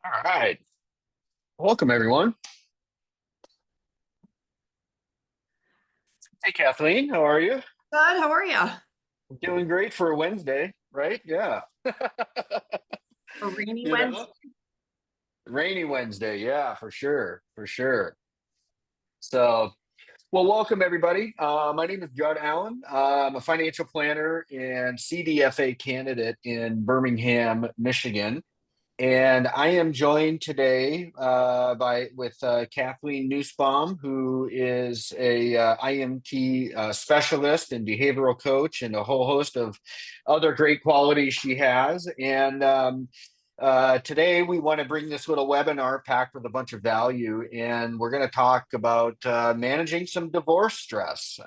All right. Welcome, everyone. Hey, Kathleen, how are you? Todd, how are you? Doing great for a Wednesday, right? Yeah. A rainy You Wednesday. know, rainy Wednesday. Yeah, for sure. For sure. So, well, welcome, everybody. My name is Judd Allen. I'm a financial planner and CDFA candidate in Birmingham, Michigan. And I am joined today by with Kathleen Nusbaum, who is a IEMT specialist and behavioral coach, and a whole host of other great qualities she has. And today we want to bring this little webinar packed with a bunch of value, and we're going to talk about managing some divorce stress.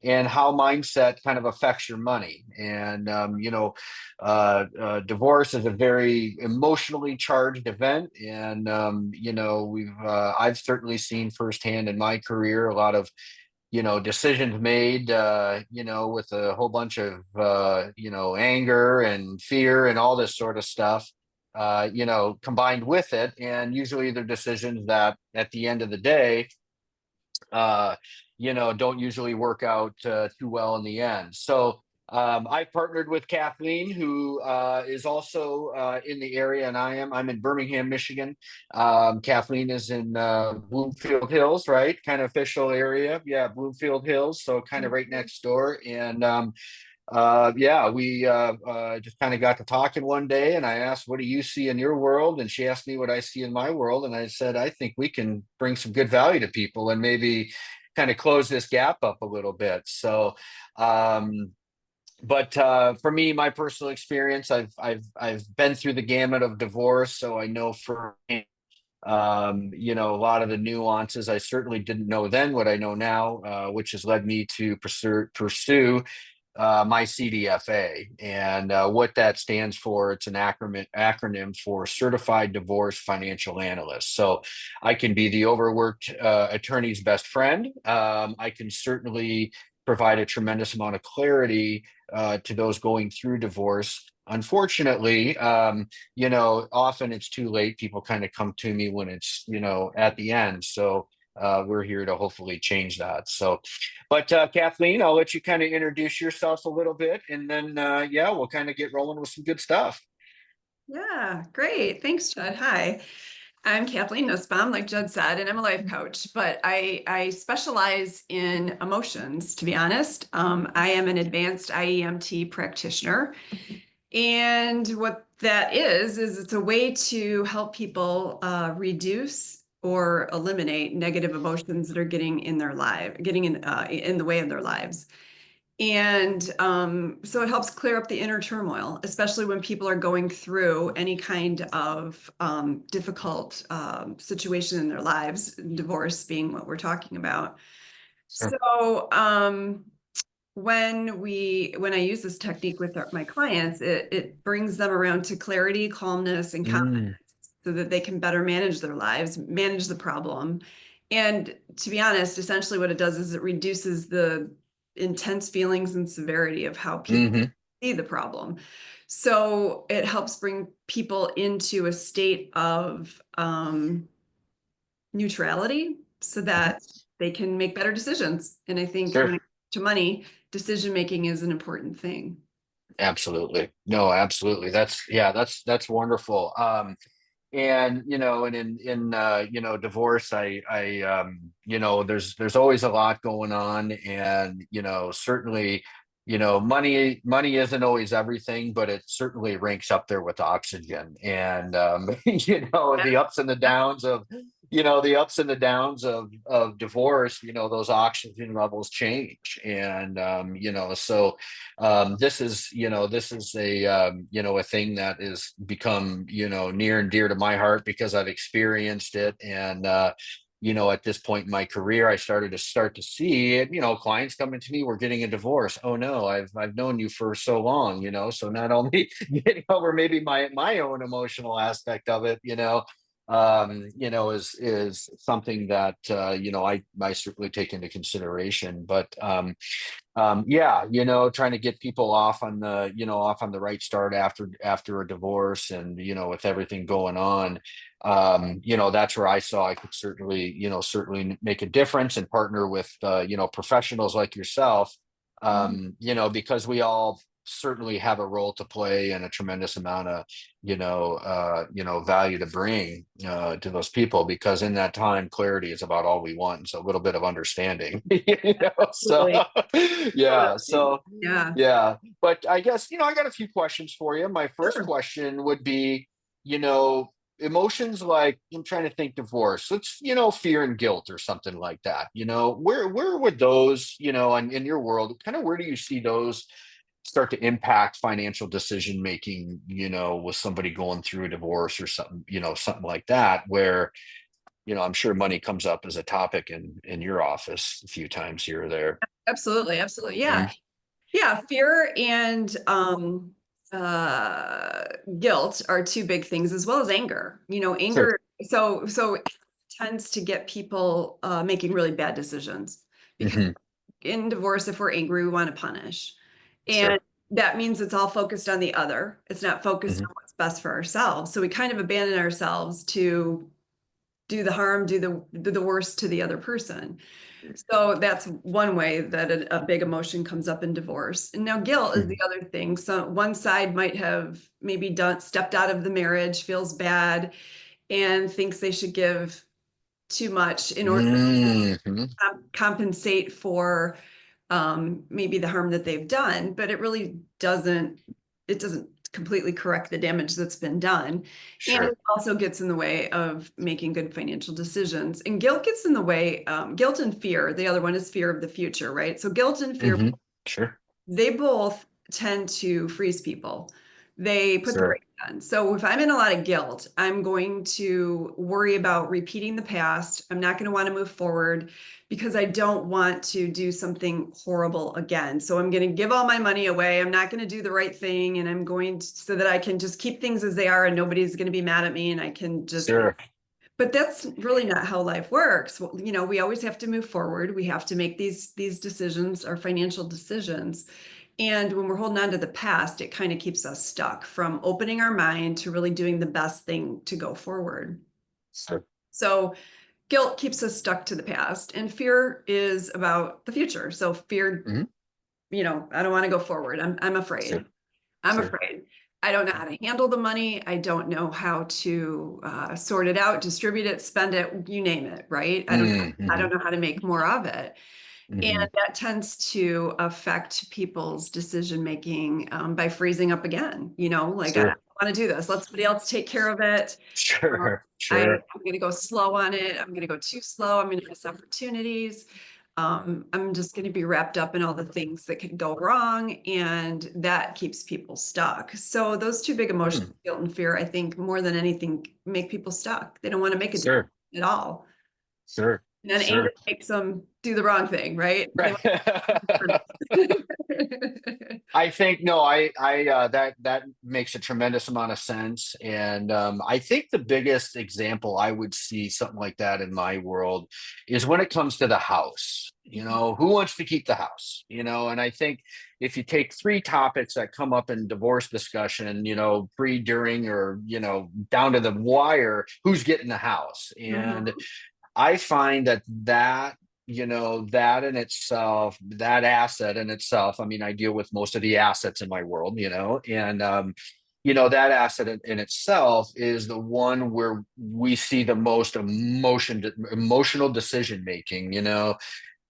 And how mindset kind of affects your money. And, divorce is a very emotionally charged event. And, I've certainly seen firsthand in my career a lot of, decisions made, with a whole bunch of, anger and fear and all this sort of stuff. Combined with it, and usually they're decisions that at the end of the day, uh, don't usually work out too well in the end. So I partnered with Kathleen, who is also in the area, and I'm in Birmingham, Michigan. Kathleen is in Bloomfield Hills, right? Kind of official area. Yeah, Bloomfield Hills. So kind of right next door. And yeah, we just kind of got to talking one day, and I asked, "What do you see in your world?" And she asked me what I see in my world, and I said, "I think we can bring some good value to people, and maybe kind of close this gap up a little bit." So, um, but for me, my personal experience, I've been through the gamut of divorce, so I know for a lot of the nuances I certainly didn't know then what I know now, which has led me to pursue my CDFA. And what that stands for, it's an acronym for Certified Divorce Financial Analyst. So I can be the overworked attorney's best friend. I can certainly provide a tremendous amount of clarity to those going through divorce. Unfortunately, often it's too late. People kind of come to me when it's, at the end. So we're here to hopefully change that. So, but Kathleen, I'll let you kind of introduce yourself a little bit, and then yeah, we'll kind of get rolling with some good stuff. Yeah, great. Thanks, Judd. Hi, I'm Kathleen Nusbaum, like Judd said, and I'm a life coach, but I specialize in emotions, to be honest. I am an advanced IEMT practitioner. And what that is it's a way to help people reduce or eliminate negative emotions that are getting in the way of their lives. And so it helps clear up the inner turmoil, especially when people are going through any kind of difficult situation in their lives, divorce being what we're talking about. Sure. So when I use this technique with my clients, it brings them around to clarity, calmness, and confidence Mm, so that they can better manage their lives, manage the problem. And to be honest, essentially what it does is it reduces the intense feelings and severity of how people hmm see the problem. So it helps bring people into a state of neutrality so that they can make better decisions. And I think Sure. when it comes to money, decision making is an important thing. Absolutely. No, absolutely. That's wonderful. And and in divorce, there's always a lot going on. And certainly, money isn't always everything, but it certainly ranks up there with oxygen. And the ups and the downs of divorce, those oxygen levels change. And so this is a thing that has become near and dear to my heart because I've experienced it. And at this point in my career, I started to see it. Clients coming to me, we're getting a divorce. Oh no, I've known you for so long. So not only getting over maybe my own emotional aspect of it, is something that I certainly take into consideration. But yeah, trying to get people off on the right start after a divorce, and with everything going on, that's where I saw I could certainly make a difference and partner with professionals like yourself, Mhm. because we all certainly have a role to play and a tremendous amount of value to bring to those people, because in that time clarity is about all we want, and so a little bit of understanding. So Absolutely. yeah, Totally. so Yeah. yeah, but I guess I got a few questions for you. My first Sure. question would be, you know emotions like, I'm trying to think, divorce, let's fear and guilt or something like that, where would those, in your world, kind of, where do you see those start to impact financial decision making, with somebody going through a divorce or something, something like that, where, I'm sure money comes up as a topic in your office a few times here or there. Absolutely. Absolutely. Yeah. Mhm. Yeah. Fear and guilt are two big things, as well as anger. Sure. Anger. So it tends to get people making really bad decisions because Hmm. in divorce, if we're angry, we want to punish. And Sure. that means it's all focused on the other. It's not focused Hmm. on what's best for ourselves. So we kind of abandon ourselves to do the harm, do the worst to the other person. So that's one way that a big emotion comes up in divorce. And now guilt is the Hmm. other thing. So one side might have maybe stepped out of the marriage, feels bad, and thinks they should give too much in order Hmm. to compensate for maybe the harm that they've done, but it doesn't completely correct the damage that's been done. And it Sure. also gets in the way of making good financial decisions. And guilt gets in the way, guilt and fear. The other one is fear of the future, right? So guilt and fear, Hmm. Sure. they both tend to freeze people. They put the Sure. brakes on. So if I'm in a lot of guilt, I'm going to worry about repeating the past. I'm not going to want to move forward because I don't want to do something horrible again. So I'm going to give all my money away. I'm not going to do the right thing. And I'm going to, so that I can just keep things as they are and nobody's going to be mad at me and I can just, Sure. but that's really not how life works. Well, we always have to move forward. We have to make these decisions, our financial decisions. And when we're holding on to the past, it kind of keeps us stuck from opening our mind to really doing the best thing to go forward. Sure. So guilt keeps us stuck to the past, and fear is about the future. So fear, Hmm. I don't want to go forward. I'm Sure. afraid. I'm Sure. afraid. I don't know how to handle the money. I don't know how to sort it out, distribute it, spend it, you name it, right? I Mm-hmm. don't know how to make more of it. And Hmm. that tends to affect people's decision making by freezing up again. Like, I don't Sure. want to do this. Let somebody else take care of it. Um, Sure. I'm Sure. going to go slow on it. I'm going to go too slow. I'm going to miss opportunities. I'm just going to be wrapped up in all the things that could go wrong, and that keeps people stuck. So those two big emotions, Mm. guilt and fear, I think more than anything, make people stuck. They don't want to make a decision Sure. at all. Sure. And then anger Sure. makes them do the wrong thing, right? They Right. want I think, no, that makes a tremendous amount of sense, and I think the biggest example I would see something like that in my world is when it comes to the house. Who wants to keep the house? And I think if you take three topics that come up in divorce discussion, pre, during, or down to the wire, who's getting the house? And Mhm. I find that in itself, that asset in itself, I mean, I deal with most of the assets in my world, and that asset in itself is the one where we see the most emotional decision making,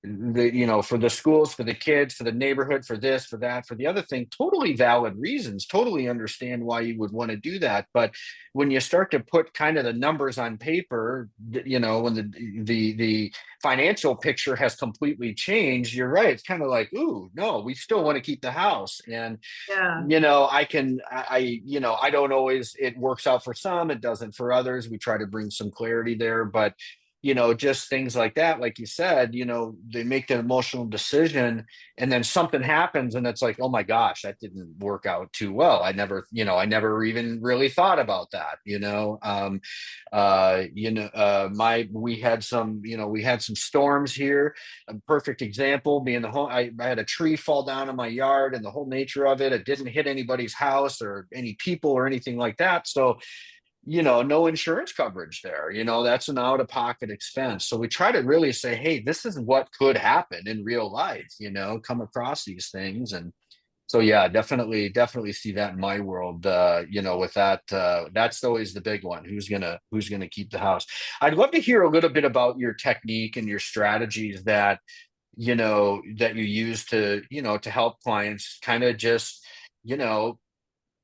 for the schools, for the kids, for the neighborhood, for this, for that, for the other thing. Totally valid reasons, totally understand why you would want to do that. But when you start to put kind of the numbers on paper, when the financial picture has completely changed, you're right, it's kind of like, ooh, no, we still want to keep the house. And Yeah. I don't always, it works out for some, it doesn't for others. We try to bring some clarity there, but just things like that, like you said, they make the emotional decision, and then something happens and it's like, oh my gosh, that didn't work out too well. I never even really thought about that. My we had some storms here. A perfect example being the home. I had a tree fall down in my yard, and the whole nature of it didn't hit anybody's house or any people or anything like that. So no insurance coverage there. That's an out of pocket expense. So we try to really say, hey, this is what could happen in real life, come across these things. And so, yeah, definitely see that in my world, with that, that's always the big one. Who's gonna keep the house? I'd love to hear a little bit about your technique and your strategies that you use to help clients kind of just, you know,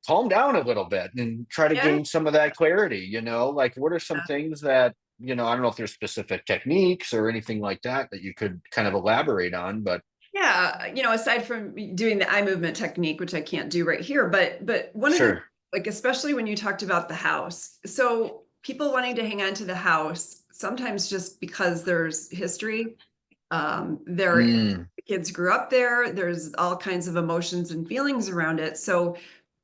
calm down a little bit and try to Yeah. gain some of that clarity. Like what are some things that, I don't know if there's specific techniques or anything like that you could kind of elaborate on, but Yeah, aside from doing the eye movement technique, which I can't do right here, but one of the, sure. like, especially when you talked about the house. So people wanting to hang on to the house, sometimes just because there's history, Mm, the kids grew up there, there's all kinds of emotions and feelings around it. So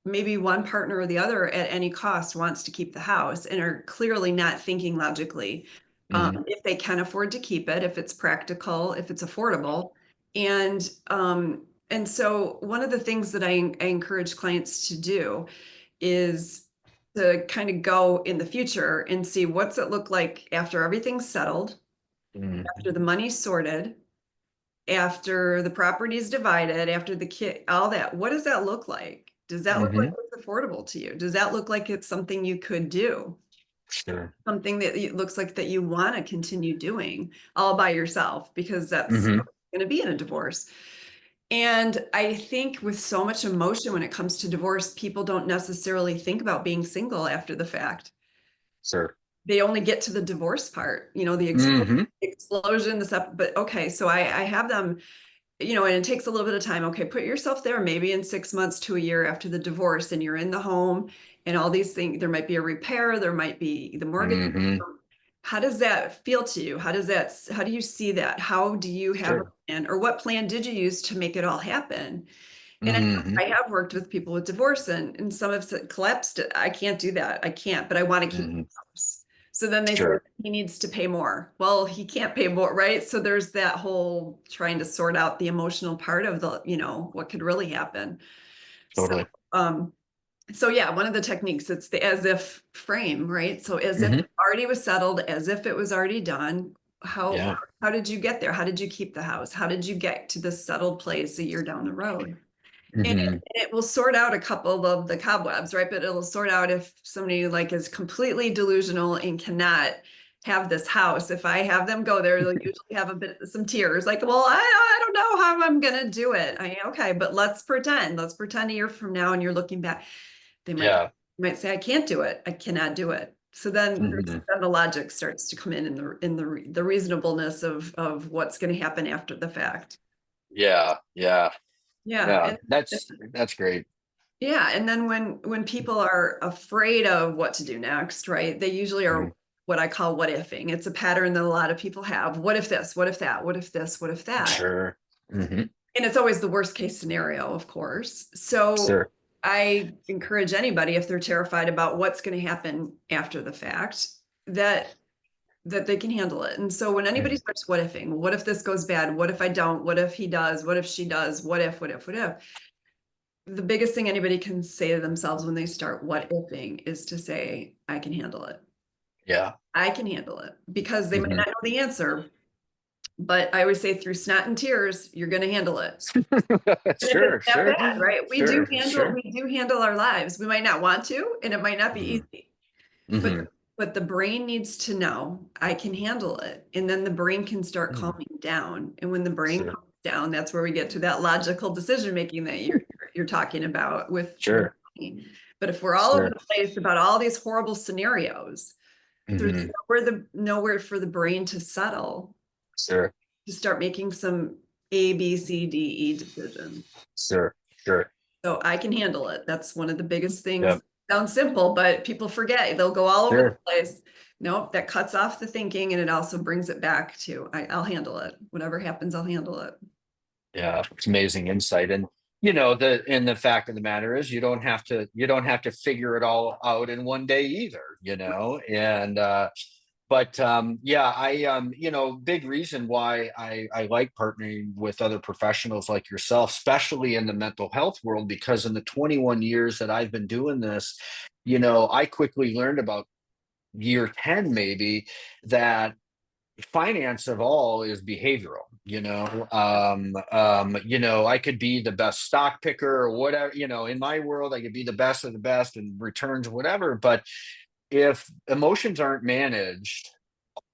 maybe one partner or the other at any cost wants to keep the house and are clearly not thinking logically, mm, if they can afford to keep it, if it's practical, if it's affordable. And so one of the things that I encourage clients to do is to kind of go in the future and see what's it look like after everything's settled, after mm, the money's sorted, after the property is divided, after the kid, all that. What does that look like? Does that look like mm-hmm. it's affordable to you? Does that look like it's something you could do? Sure. Something that it looks like that you want to continue doing all by yourself, because that's Mm-hmm. going to be in a divorce. And I think with so much emotion when it comes to divorce, people don't necessarily think about being single after the fact. Sure. They only get to the divorce part, the Mm-hmm. explosion, the stuff. But okay, so I have them, and it takes a little bit of time. Okay, put yourself there, maybe in 6 months to a year after the divorce, and you're in the home and all these things. There might be a repair, there might be the mortgage. Mm-hmm. How does that feel to you? How do you see that? How do you have a Sure. plan, or what plan did you use to make it all happen? And Mm-hmm. I have worked with people with divorce, and some have said, collapsed. I can't do that. I can't, but I want to keep the Mm-hmm. house. So then they said Sure. he needs to pay more. Well, he can't pay more, right? So there's that whole trying to sort out the emotional part of what could really happen. So, Totally. um, so yeah, one of the techniques, it's the as if frame, right? So as if Mm-hmm. it already was settled, as if it was already done. How Yeah. how did you get there? How did you keep the house? How did you get to this settled place a year down the road? And Mm-hmm. it will sort out a couple of the cobwebs, right? But it'll sort out if somebody like is completely delusional and cannot have this house. If I have them go there, they'll usually have some tears, like, well, I don't know how I'm gonna do it. Okay, but let's pretend. Let's pretend a year from now, and you're looking back. They Yeah. might say, I can't do it. I cannot do it. So then, Mm-hmm. then the logic starts to come in the reasonableness of what's going to happen after the fact. Yeah. Yeah. Yeah, Yeah. and That's great. yeah, and then when people are afraid of what to do next, right? They usually Mhm. are what I call what ifing. It's a pattern that a lot of people have. What if this? What if that? What if this? What if that? Sure. Mm-hmm. And it's always the worst case scenario, of course. So Sure. I encourage anybody, if they're terrified about what's going to happen after the fact, that they can handle it. And so when anybody Mhm. starts what ifing, what if this goes bad? What if I don't? What if he does? What if she does? What if? The biggest thing anybody can say to themselves when they start what ifing is to say, I can handle it. Yeah. I can handle it, because they might Hmm. not know the answer, but I always say through snot and tears, you're going to handle it. And if it's Sure. that Sure. bad, right? Sure. Sure. We do handle our lives. We might not want to, and it might not be Hmm. easy, but Hmm. the brain needs to know I can handle it. And then the brain can start Hmm. calming down. And when the brain Sure. calms down, that's where we get to that logical decision making that you're talking about with Sure. money. But if we're all over Sure. the place about all these horrible scenarios, there's Hmm. nowhere for the brain to settle, Sure. to start making some A, B, C, D, E decisions. Sure. Sure. So I can handle it. That's one of the biggest things. Yep. Sounds simple, but people forget. They'll go all over the Sure. place. Nope, that cuts off the thinking and it also brings it back to I'll handle it. Whatever happens, I'll handle it. Yeah, it's amazing insight. And the fact of the matter is you don't have to figure it all out in one day either, and but yeah, big reason why I like partnering with other professionals like yourself, especially in the mental health world, because in the 21 years that I've been doing this, I quickly learned about year 10 maybe that finance of all is behavioral. I could be the best stock picker or whatever. In my world I could be the best of the best and returns whatever, but if emotions aren't managed,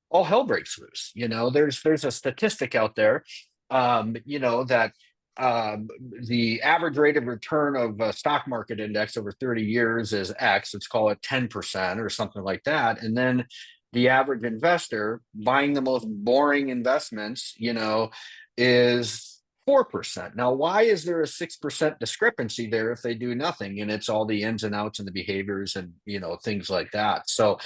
all hell breaks loose. There's a statistic out there, that um, the average rate of return of a stock market index over 30 years is X. Let's call it 10% or something like that. And then the average investor buying the most boring investments, is 4%. Now, why is there a 6% discrepancy there if they do nothing? And it's all the ins and outs and the behaviors and, things like that. So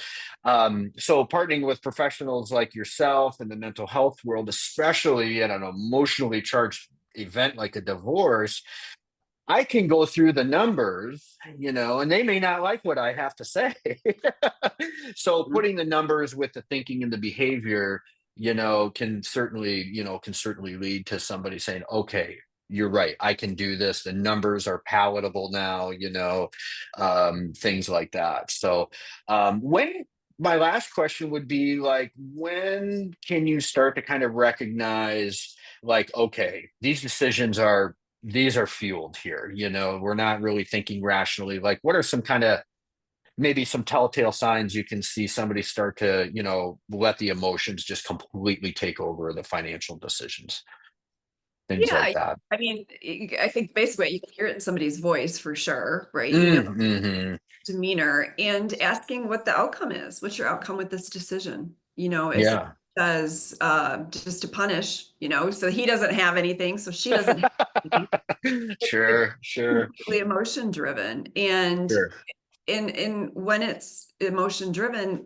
partnering with professionals like yourself in the mental health world, especially in an emotionally charged event like a divorce, I can go through the numbers, and they may not like what I have to say. So putting the numbers with the thinking and the behavior, can certainly lead to somebody saying, okay, you're right, I can do this. The numbers are palatable now, things like that. So when my last question would be like, when can you start to kind of recognize like, okay, these are fueled here, we're not really thinking rationally. Like, what are some kind of maybe some telltale signs you can see somebody start to, let the emotions just completely take over the financial decisions, things like Yeah, that. I mean, I think basically you can hear it in somebody's voice for sure, right? Mm-hmm. Demeanor and asking what the outcome is. What's your outcome with this decision? Is it Yeah. does just to punish, so he doesn't have anything, so she doesn't have anything. It's Sure, sure, completely emotion driven. And sure. in when it's emotion driven,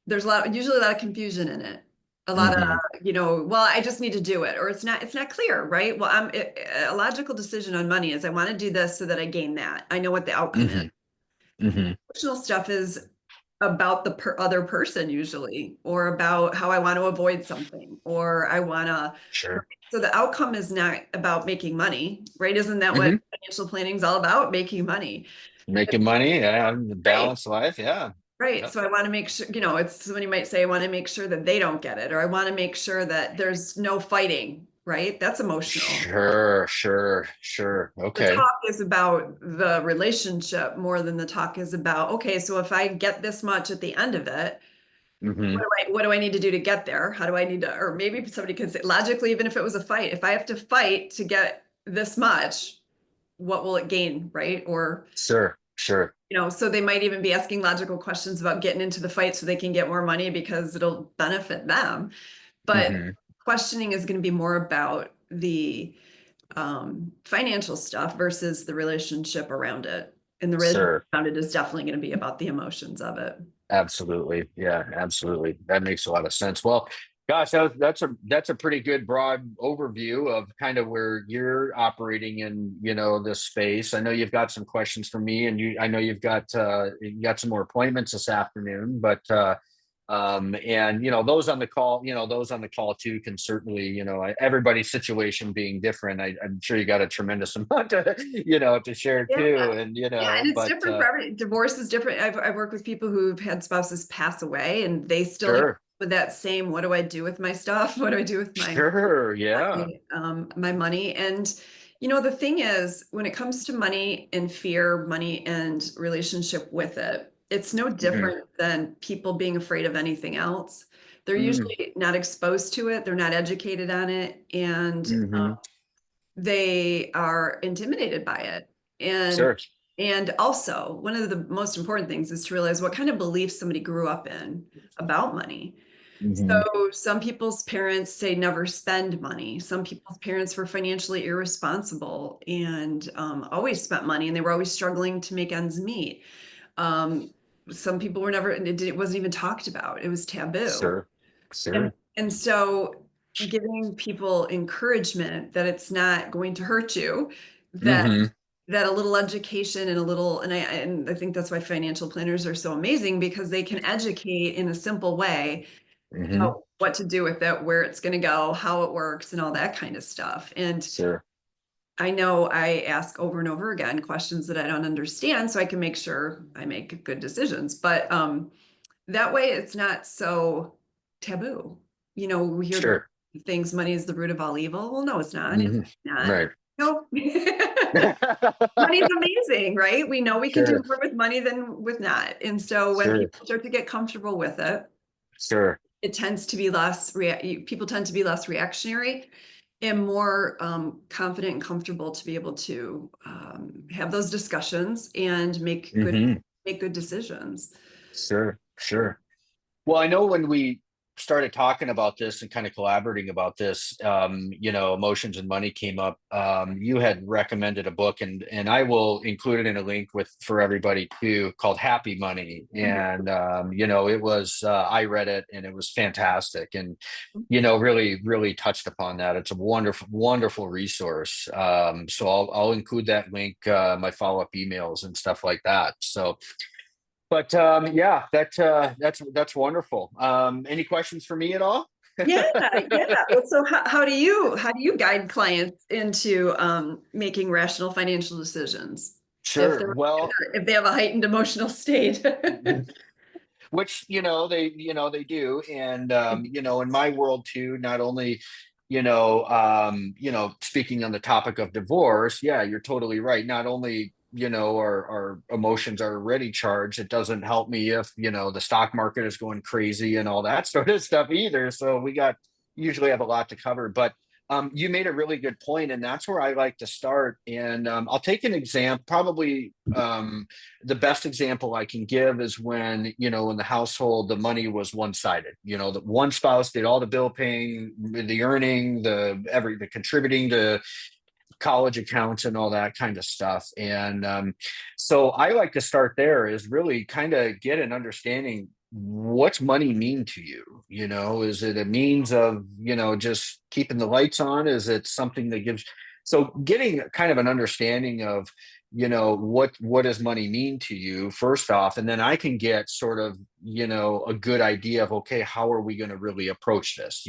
there's usually a lot of confusion in it. A lot of, Mm-hmm. well, I just need to do it, or it's not clear, right? Well, a logical decision on money is I want to do this so that I gain that. I know what the outcome is. Mm-hmm. Mm-hmm. Emotional stuff is about the other person usually, or about how I want to avoid something, or I want to. Sure. So the outcome is not about making money, right? Isn't that what Mm-hmm. financial planning is all about? Making money. Making money, yeah, the Right. balanced life, yeah. Right. Yep. So I want to make sure, it's somebody might say, I want to make sure that they don't get it, or I want to make sure that there's no fighting, right? That's emotional. Sure, sure, sure. The Okay. talk is about the relationship more than the talk is about, okay, so if I get this much at the end of it, Mm-hmm. what do I need to do to get there? How do I need to, or maybe somebody could say logically, even if it was a fight, if I have to fight to get this much, what will it gain, right? Or, Sure, sure. so they might even be asking logical questions about getting into the fight so they can get more money because it'll benefit them. But Mm-hmm. questioning is going to be more about the financial stuff versus the relationship around it. And the relationship Sure. around it is definitely going to be about the emotions of it. Absolutely. Yeah, absolutely. That makes a lot of sense. Well, gosh, that's a pretty good broad overview of kind of where you're operating in, this space. I know you've got some questions for me, and I know you got some more appointments this afternoon, but and those on the call too can certainly, everybody's situation being different. I'm sure you got a tremendous amount to share Yeah. too, and Yeah, and it's but different for every divorce is different. I've worked with people who've had spouses pass away and they still sure, with that same, what do I do with my stuff? What do I do with sure, yeah. my money? And the thing is, when it comes to money and fear, money and relationship with it, it's no Mhm. different than people being afraid of anything else. They're Mm, usually not exposed to it, they're not educated on it, and mhm. they are intimidated by it. And Sure. also, one of the most important things is to realize what kind of beliefs somebody grew up in about money. Mhm. So some people's parents say never spend money. Some people's parents were financially irresponsible and always spent money, and they were always struggling to make ends meet. Um, some people were never, and it wasn't even talked about. It was taboo. Sure. And Sure. and so giving people encouragement that it's not going to hurt you, that Hmm. that a little education and a little, and I think that's why financial planners are so amazing, because they can educate in a simple way Hmm. about what to do with it, where it's going to go, how it works, and all that kind of stuff. And Sure. I know I ask over and over again questions that I don't understand so I can make sure I make good decisions. But that way it's not so taboo. We hear the Sure. things, money is the root of all evil. Well, no, it's not. It's Hmm. not. Right. No. Money's amazing, right? We know we can do Sure. more with money than with not. And so when Sure. people start to get comfortable with it, Sure. it tends to be people tend to be less reactionary and more confident and comfortable to be able to have those discussions and Hmm. make good decisions. Sure. Sure. Well, I know when we started talking about this and kind of collaborating about this, emotions and money came up. You had recommended a book, and I will include it in a link with for everybody too, called Happy Money. And it was I read it and it was fantastic, and really, really touched upon that. It's a wonderful, wonderful resource. So I'll include that link, my follow-up emails and stuff like that. So but yeah, that's wonderful. Any questions for me at all? Yeah, yeah. Well, so how do you guide clients into making rational financial decisions if Sure. they're Well, if they have a heightened emotional state? which they do, and in my world too, not only speaking on the topic of divorce, yeah, you're totally right. Not only our emotions are already charged, it doesn't help me if the stock market is going crazy and all that sort of stuff either. So we got usually have a lot to cover, but you made a really good point, and that's where I like to start. And I'll take an example. Probably the best example I can give is when in the household the money was one-sided. The one spouse did all the bill paying, the earning, the contributing to college accounts and all that kind of stuff. And so I like to start there is really kind of get an understanding, what's money mean to you? Is it a means of just keeping the lights on? Is it something that gives, so getting kind of an understanding of what does money mean to you first off, and then I can get sort of a good idea of, okay, how are we going to really approach this?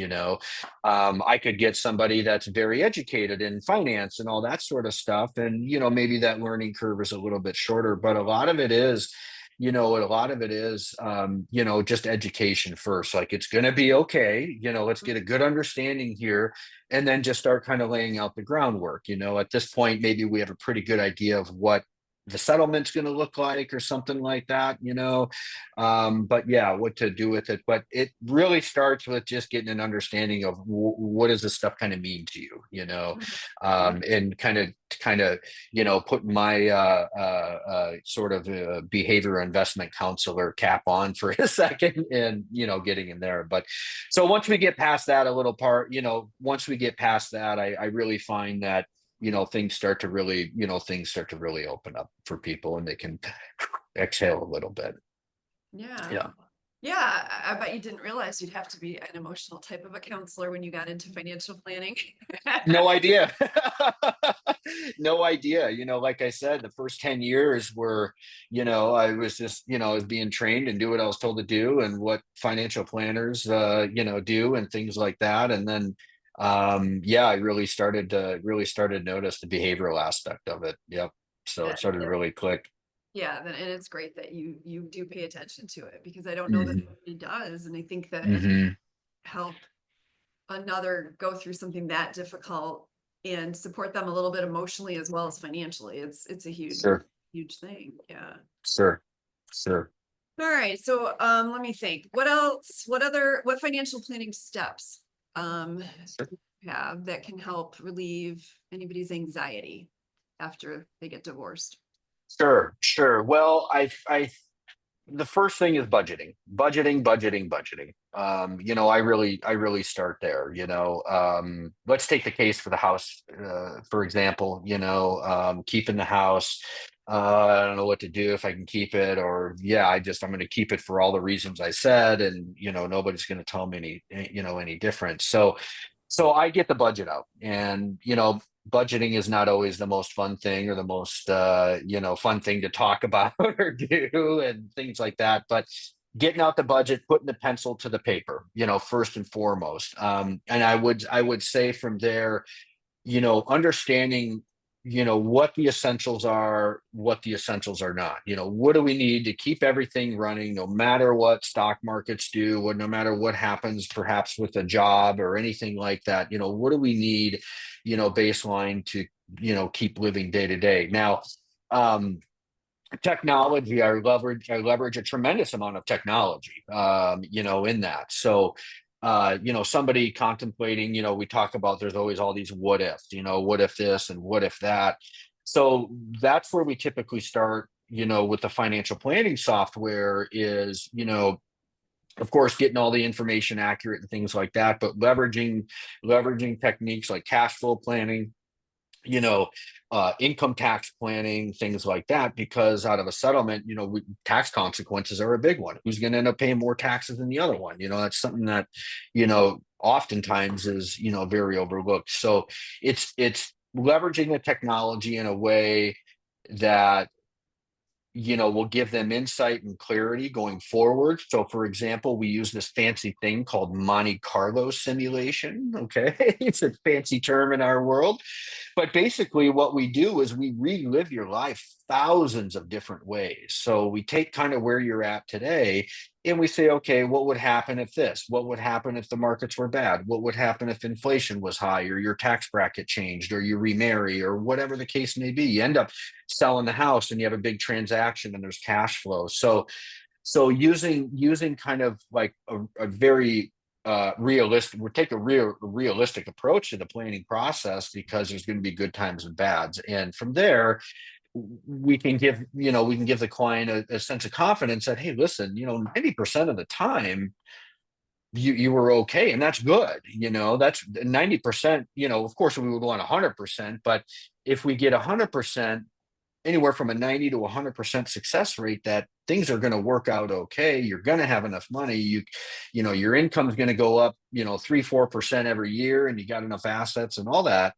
I could get somebody that's very educated in finance and all that sort of stuff. And, maybe that learning curve is a little bit shorter, but a lot of it is, just education first. Like, it's going to be okay. Let's get a good understanding here, and then just start kind of laying out the groundwork. At this point, maybe we have a pretty good idea of what the settlement's going to look like or something like that. But yeah, what to do with it. But it really starts with just getting an understanding of what does this stuff kind of mean to you, Yeah. and kind of put my sort of behavior investment counselor cap on for a second, and getting in there. But so once we get past that, a little part, once we get past that, I really find that things start to really open up for people, and they can exhale a little bit. Yeah. Yeah. Yeah, I bet you didn't realize you'd have to be an emotional type of a counselor when you got into financial planning. No idea. No idea. Like I said, the first 10 years were, I was just, I was being trained and do what I was told to do and what financial planners, do and things like that. And then, yeah, I really started to notice the behavioral aspect of it. Yep. So it started to really click. Yeah, and it's great that you do pay attention to it, because I don't know that Hmm. it does, and I think that it Hmm. help another go through something that difficult and support them a little bit emotionally as well as financially. It's a Sure. huge thing. Yeah. Sure. Sure. All right. So let me think. What else? What financial planning steps um Sure. have that can help relieve anybody's anxiety after they get divorced? Sure. Sure. Well, the first thing is budgeting. I really start there. Let's take the case for the house, for example. Keeping the house. I don't know what to do if I can keep it, or yeah, I'm going to keep it for all the reasons I said, and nobody's going to tell me any different. So I get the budget out, and budgeting is not always the most fun thing or the most fun thing to talk about or do and things like that. But getting out the budget, putting the pencil to the paper, first and foremost. And I would say from there, understanding, what the essentials are, what the essentials are not. What do we need to keep everything running, no matter what stock markets do, no matter what happens, perhaps with a job or anything like that. What do we need, baseline to, keep living day to day. Now, technology, I leverage a tremendous amount of technology, in that. So, somebody contemplating, we talk about there's always all these what ifs, what if this and what if that. So that's where we typically start, with the financial planning software is, of course, getting all the information accurate and things like that, but leveraging techniques like cash flow planning, you know, income tax planning, things like that, because out of a settlement, tax consequences are a big one. Who's going to end up paying more taxes than the other one? That's something that, oftentimes is, very overlooked. So it's leveraging the technology in a way that will give them insight and clarity going forward. So, for example, we use this fancy thing called Monte Carlo simulation. Okay. It's a fancy term in our world. But basically, what we do is we relive your life thousands of different ways. So we take kind of where you're at today and we say, okay, what would happen if this? What would happen if the markets were bad? What would happen if inflation was high, or your tax bracket changed, or you remarry, or whatever the case may be? You end up selling the house and you have a big transaction and there's cash flow. So using kind of like a very realistic, we take a realistic approach to the planning process, because there's going to be good times and bads. And from there, we can give the client a sense of confidence that, hey, listen, 90% of the time you were okay, and that's good. That's 90%. Of course we would want 100%, but if we get 100%, anywhere from a 90 to 100% success rate, that things are going to work out okay. You're going to have enough money. Your income is going to go up 3-4% every year, and you got enough assets and all that.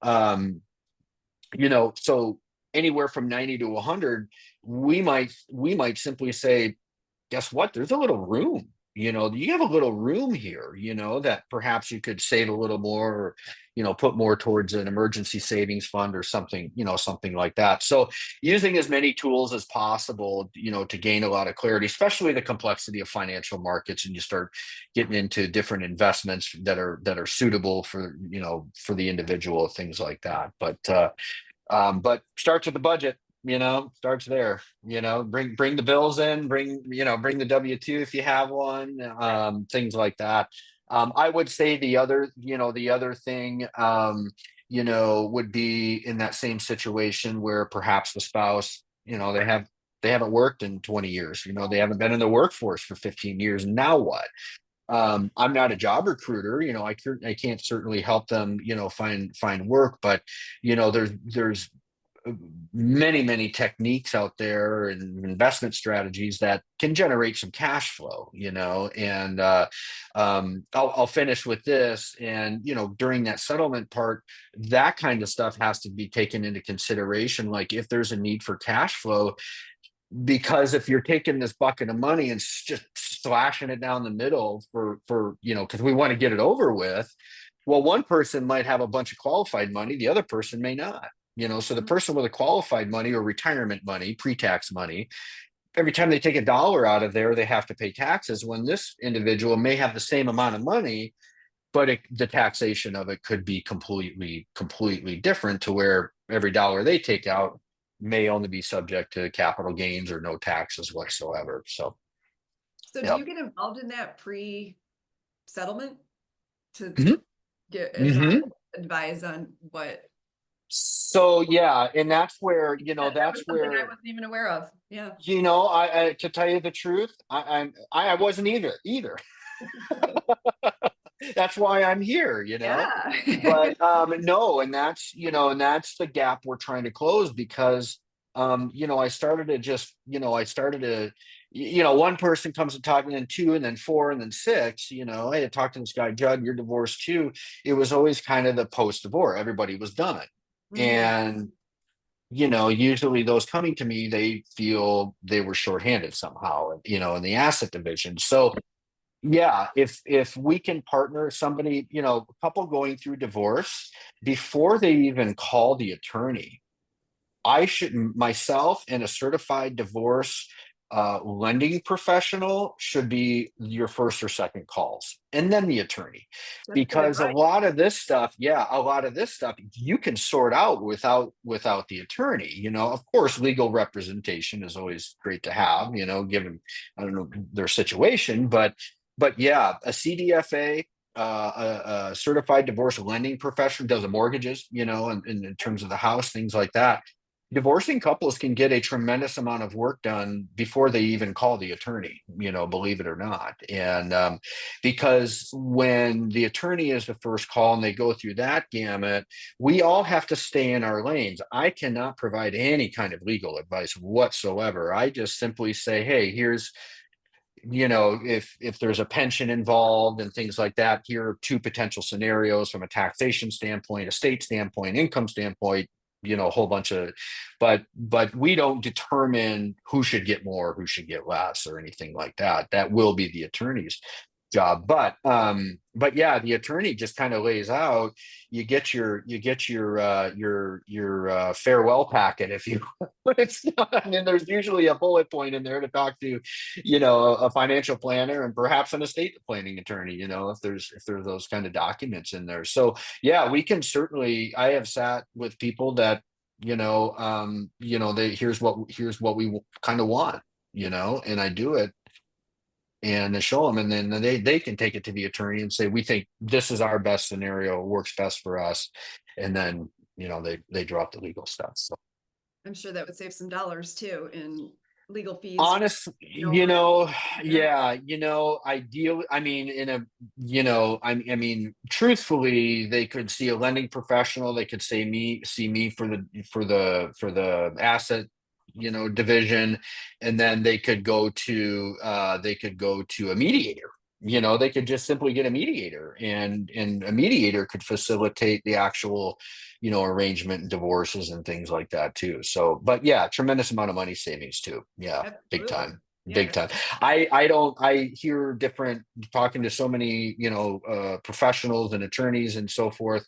um so anywhere from 90 to 100, we might simply say, guess what? There's a little room. You have a little room here, that perhaps you could save a little more, or, put more towards an emergency savings fund or something, something like that. So using as many tools as possible, to gain a lot of clarity, especially the complexity of financial markets, and you start getting into different investments that are suitable for the individual, things like that. But starts with the budget, starts there. Bring the bills in, bring the W-2 if you have one, things like that. I would say the other thing, would be in that same situation where perhaps the spouse, they haven't worked in 20 years, they haven't been in the workforce for 15 years. Now what? I'm not a job recruiter. I can't certainly help them, find work, but there's many techniques out there and investment strategies that can generate some cash flow. And I'll finish with this. And during that settlement part, that kind of stuff has to be taken into consideration. Like, if there's a need for cash flow, because if you're taking this bucket of money and just slashing it down the middle because we want to get it over with, well, one person might have a bunch of qualified money, the other person may not. So the person with a qualified money or retirement money, pre-tax money, every time they take a dollar out of there, they have to pay taxes, when this individual may have the same amount of money, but the taxation of it could be completely different, to where every dollar they take out may only be subject to capital gains or no taxes whatsoever. So, So do yeah. you get involved in that pre-settlement to Mhm. get Mhm. advise on what? So yeah, and that's where That was that's something I where wasn't even aware of. Yeah. I to tell you the truth, I wasn't either. That's why I'm here. Yeah. But no, and that's the gap we're trying to close, because I started to just, I started to, one person comes and talking, and two, and then four, and then six. I had talked to this guy, Judd, you're divorced too. It was always kind of the post divorce. Everybody was done. Mhm. And, usually those coming to me, they feel they were shorthanded somehow, in the asset division. So yeah, if we can partner somebody, a couple going through divorce before they even call the attorney, I should myself and a certified divorce lending professional should be your first or second calls, and then the attorney, That's good because a advice. lot of this stuff, yeah, a lot of this stuff you can sort out without the attorney. Of course, legal representation is always great to have. Given I don't know their situation, but yeah, a CDFA. A certified divorce lending professional does the mortgages, in terms of the house, things like that. Divorcing couples can get a tremendous amount of work done before they even call the attorney, believe it or not. And because when the attorney is the first call and they go through that gamut, we all have to stay in our lanes. I cannot provide any kind of legal advice whatsoever. I just simply say, hey, here's, if there's a pension involved and things like that, here are two potential scenarios from a taxation standpoint, estate standpoint, income standpoint, a whole bunch of, but we don't determine who should get more, who should get less, or anything like that. That will be the attorney's job. But yeah, the attorney just kind of lays out, you get your farewell packet, if you it's not, and then there's usually a bullet point in there to talk to, a financial planner and perhaps an estate planning attorney, if there's those kind of documents in there. So yeah, we can certainly, I have sat with people that, they here's what we kind of want, and I do it and to show them, and then they can take it to the attorney and say, we think this is our best scenario, works best for us, and then they drop the legal stuff. So I'm sure that would save some dollars too in legal fees for honest, over. Yeah. yeah, ideally, I mean, I mean, truthfully, they could see a lending professional, they could see me for the asset, division, and then they could go to a mediator. They could just simply get a mediator, and a mediator could facilitate the actual, arrangement and divorces and things like that too. So, but yeah, tremendous amount of money savings too. Yeah, big Absolutely. time. Big Yeah. time. I hear different, talking to so many, professionals and attorneys and so forth.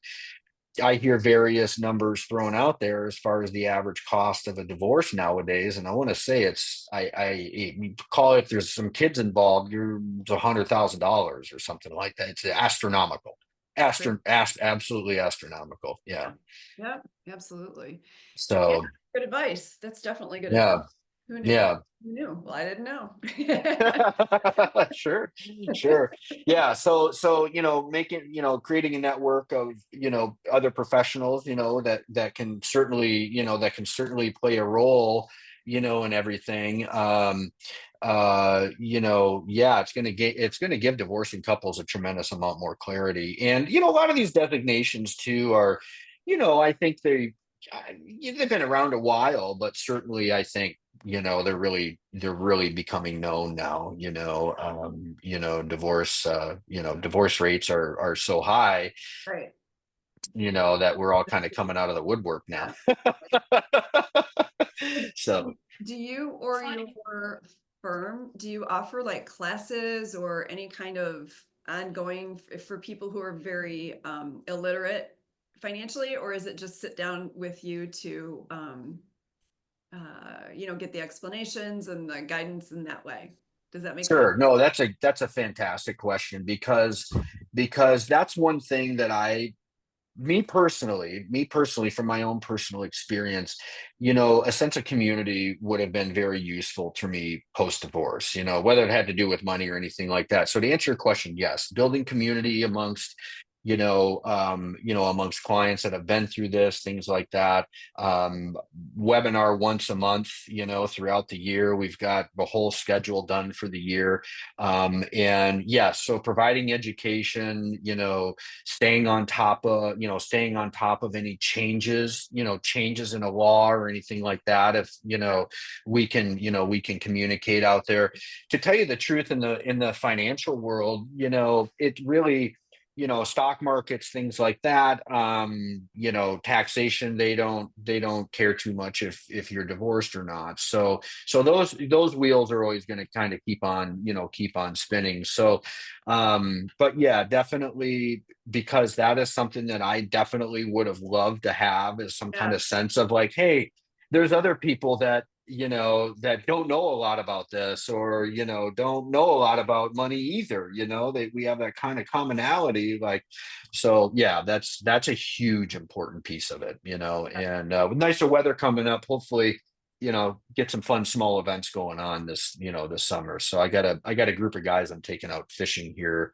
I hear various numbers thrown out there as far as the average cost of a divorce nowadays, and I want to say I call it, if there's some kids involved, you're $100,000 or something like that. It's astronomical, Great. absolutely astronomical. Yeah. Yeah. Yeah. Absolutely. Yeah. So Good advice. That's definitely good advice. yeah, Who knew? yeah. Who knew? Well, I didn't know. Sure, sure. Yeah. So, creating a network of, other professionals, that can certainly play a role, in everything. Yeah, it's going to give divorcing couples a tremendous amount more clarity. And, a lot of these designations too are, I think they've been around a while, but certainly I think, they're really becoming known now. Divorce rates are so high, Right. that we're all kind of coming out of the woodwork now. Yeah. So Do you or your firm, do you offer like classes or any kind of ongoing for people who are very illiterate financially, or is it just sit down with you to get the explanations and the guidance in that way? Does that make sense? sure, no, that's a fantastic question, because that's one thing that me personally, from my own personal experience, a sense of community would have been very useful to me post divorce, whether it had to do with money or anything like that. So to answer your question, yes, building community amongst, amongst clients that have been through this, things like that. Webinar once a month, throughout the year. We've got the whole schedule done for the year. And yes, so providing education, staying on top of any changes in a law or anything like that. If, we can communicate out there. To tell you the truth, in the financial world, it really, stock markets, things like that, taxation, they don't care too much if you're divorced or not. So those wheels are always going to kind of keep on spinning. So but yeah, definitely, because that is something that I definitely would have loved to have, is some kind Yeah. of sense of like, hey, there's other people that don't know a lot about this, or don't know a lot about money either. We have that kind of commonality, like. So yeah, that's a huge important piece of it. And with nicer weather coming up, hopefully get some fun small events going on this summer. So I got a group of guys I'm taking out fishing here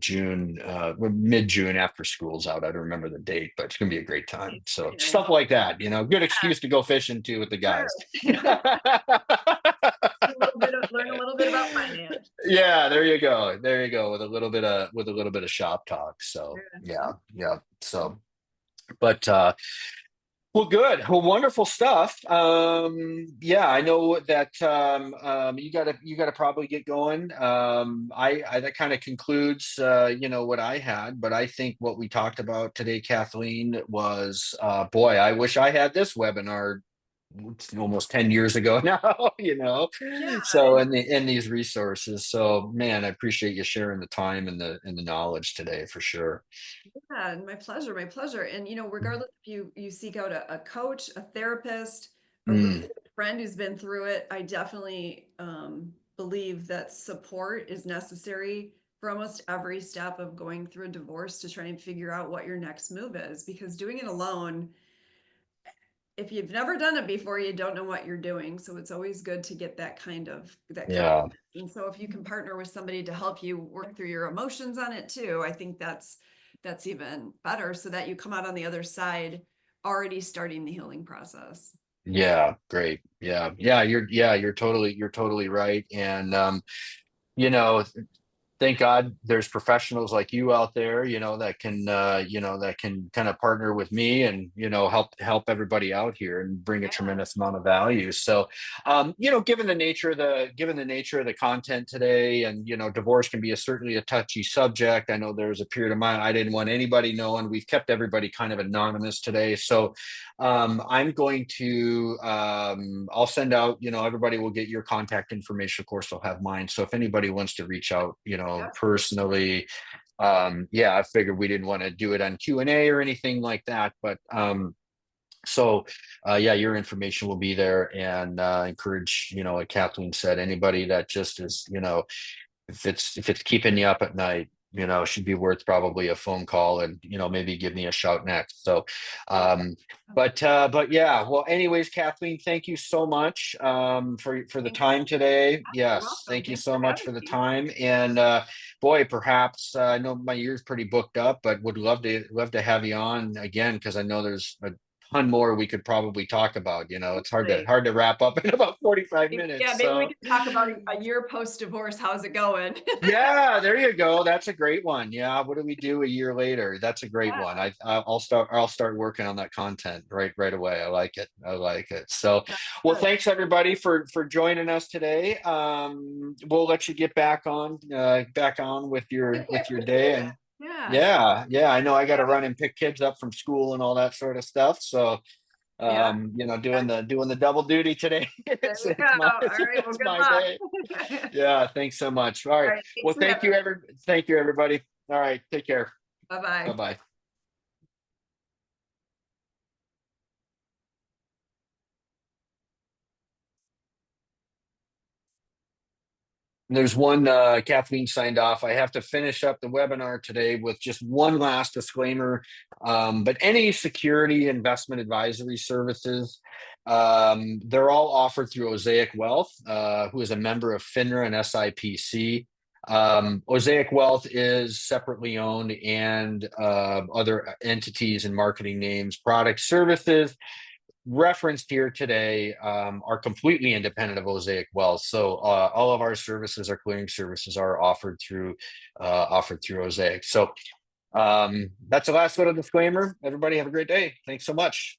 June, mid-June, after school's out. I don't remember the date, but it's gonna be a great time. So Very nice. stuff like that, good Yeah, excuse to go fishing too with the sure. guys. Learn a little bit about finance. Yeah, there you go. There you go. With a little bit of shop talk. So Yeah. yeah, yeah. So, but well, good. Well, wonderful stuff. Yeah, I know that you gotta probably get going. I that kind of concludes what I had, but I think what we talked about today, Kathleen, was boy, I wish I had this webinar almost 10 years ago now, Yeah. so in these resources. So man, I appreciate you sharing the time and the knowledge today, for sure. Yeah, my pleasure, my pleasure. And regardless if you seek out a coach, a therapist, a really Mm, good friend who's been through it, I definitely believe that support is necessary for almost every step of going through a divorce, to try and figure out what your next move is. Because doing it alone, if you've never done it before, you don't know what you're doing. So it's always good to get that yeah. confidence. And so if you can partner with somebody to help you work through your emotions on it too, I think that's even better, so that you come out on the other side already starting the healing process. Yeah, great. Yeah, you're totally right. And you know, thank God there's professionals like you out there, that can kind of partner with me and, help everybody out here and bring a Yeah. tremendous amount of value. So, given the nature of the content today, and, divorce can be certainly a touchy subject. I know there was a period of time I didn't want anybody knowing. We've kept everybody kind of anonymous today. So, I'm going to, I'll send out, everybody will get your contact information. Of course, they'll have mine. So if anybody wants to reach out, personally, yeah, I figured we didn't want to do it on Q&A or anything like that. But so yeah, your information will be there. And encourage, like Kathleen said, anybody that just is, if it's keeping you up at night, should be worth probably a phone call, and maybe give me a shout next. So um but yeah, well, anyways, Kathleen, thank you so much for the Thank time today. You're Yes, welcome. thank you Thanks so for much having for the me. time. And boy, perhaps I know my year's pretty booked up, but would love to have you on again, because I know there's a ton more we could probably talk about. It's hard to Totally. hard to wrap up in about 45 Yeah, minutes. maybe we So can talk about a year post-divorce. How's it going? yeah, there you go. That's a great one. Yeah, what do we do a year later? That's a great one. Yeah. I'll start working on that content right away. I like it. I like it. So, Sounds well, good. thanks everybody for joining us today. We'll let you get back on with your Take care. day. Appreciate it. And Yeah. yeah, I know I got to Yeah. run and pick kids up from school and all that sort of stuff. So Yeah. doing the double duty today. There it's you go. it's my All it's, right. Well, it's good my luck. day. All Yeah, thanks so much. All right. right. Thanks Well, for having me. thank you, everybody. All right, take care. Bye Bye-bye. bye. There's one, Kathleen signed off. I have to finish up the webinar today with just one last disclaimer. But any security investment advisory services, they're all offered through Osaic Wealth, who is a member of FINRA and SIPC. Osaic Wealth is separately owned, and other entities and marketing names, products, services referenced here today are completely independent of Osaic Wealth. So all of our services, our clearing services, are offered through Osaic. So that's the last little disclaimer. Everybody have a great day. Thanks so much.